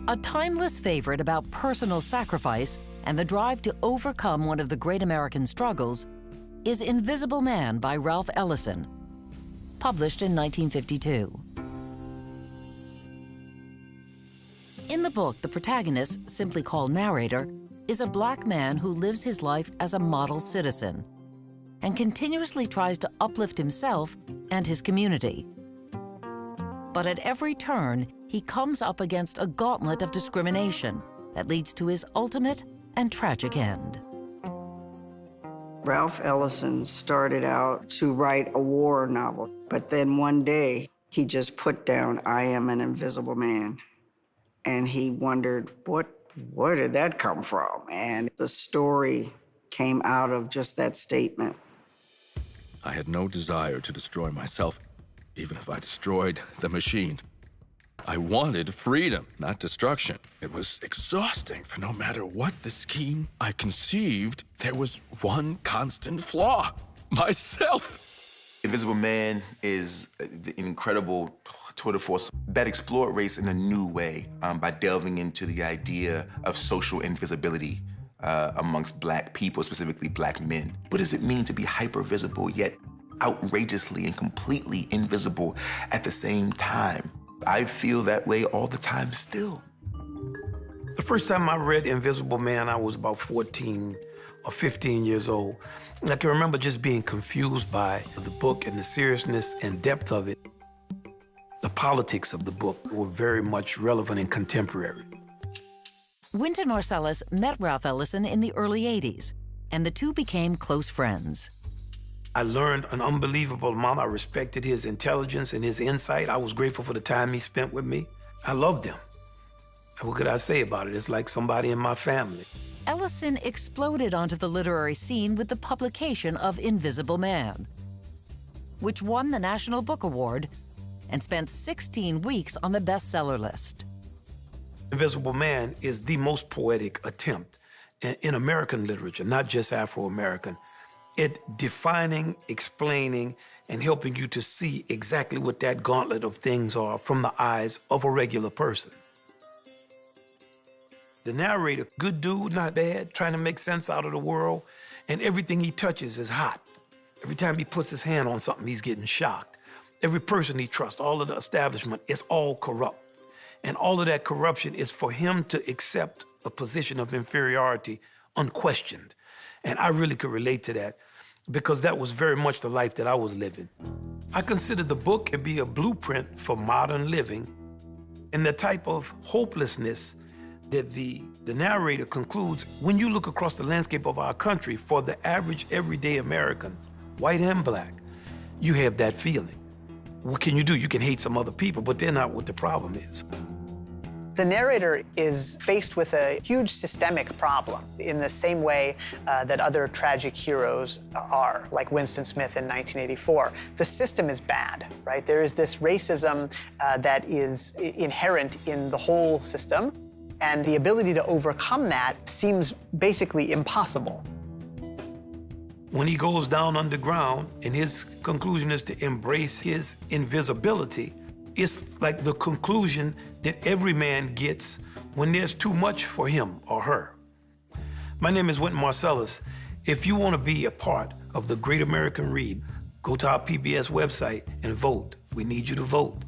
A timeless favorite about personal sacrifice and the drive to overcome one of the great American struggles is Invisible Man by Ralph Ellison, published in 1952. In the book, the protagonist, simply called narrator, is a black man who lives his life as a model citizen and continuously tries to uplift himself and his community. But at every turn, he comes up against a gauntlet of discrimination that leads to his ultimate and tragic end. Ralph Ellison started out to write a war novel, but then one day he just put down, "I am an invisible man." And he wondered, where did that come from? And the story came out of just that statement. I had no desire to destroy myself, even if I destroyed the machine. I wanted freedom, not destruction. It was exhausting, for no matter what the scheme I conceived, there was one constant flaw: myself. Invisible Man is an incredible tour de force that explored race in a new way by delving into the idea of social invisibility amongst Black people, specifically Black men. What does it mean to be hyper-visible, yet outrageously and completely invisible at the same time? I feel that way all the time still. The first time I read Invisible Man, I was about 14 or 15 years old. I can remember just being confused by the book and the seriousness and depth of it. The politics of the book were very much relevant and contemporary. Wynton Marsalis met Ralph Ellison in the early 80s, and the two became close friends. I learned an unbelievable amount. I respected his intelligence and his insight. I was grateful for the time he spent with me. I loved him. What could I say about it? It's like somebody in my family. Ellison exploded onto the literary scene with the publication of Invisible Man, which won the National Book Award and spent 16 weeks on the bestseller list. Invisible Man is the most poetic attempt in American literature, not just Afro-American, at defining, explaining, and helping you to see exactly what that gauntlet of things are from the eyes of a regular person. The narrator, good dude, not bad, trying to make sense out of the world, and everything he touches is hot. Every time he puts his hand on something, he's getting shocked. Every person he trusts, all of the establishment, is all corrupt. And all of that corruption is for him to accept a position of inferiority unquestioned. And I really could relate to that because that was very much the life that I was living. I consider the book to be a blueprint for modern living and the type of hopelessness that the narrator concludes when you look across the landscape of our country for the average everyday American, white and Black, you have that feeling. What can you do? You can hate some other people, but they're not what the problem is. The narrator is faced with a huge systemic problem in the same way that other tragic heroes are, like Winston Smith in 1984. The system is bad, right? There is this racism that is inherent in the whole system, and the ability to overcome that seems basically impossible. When he goes down underground and his conclusion is to embrace his invisibility, it's like the conclusion that every man gets when there's too much for him or her. My name is Wynton Marsalis. If you want to be a part of the Great American Read, go to our PBS website and vote. We need you to vote.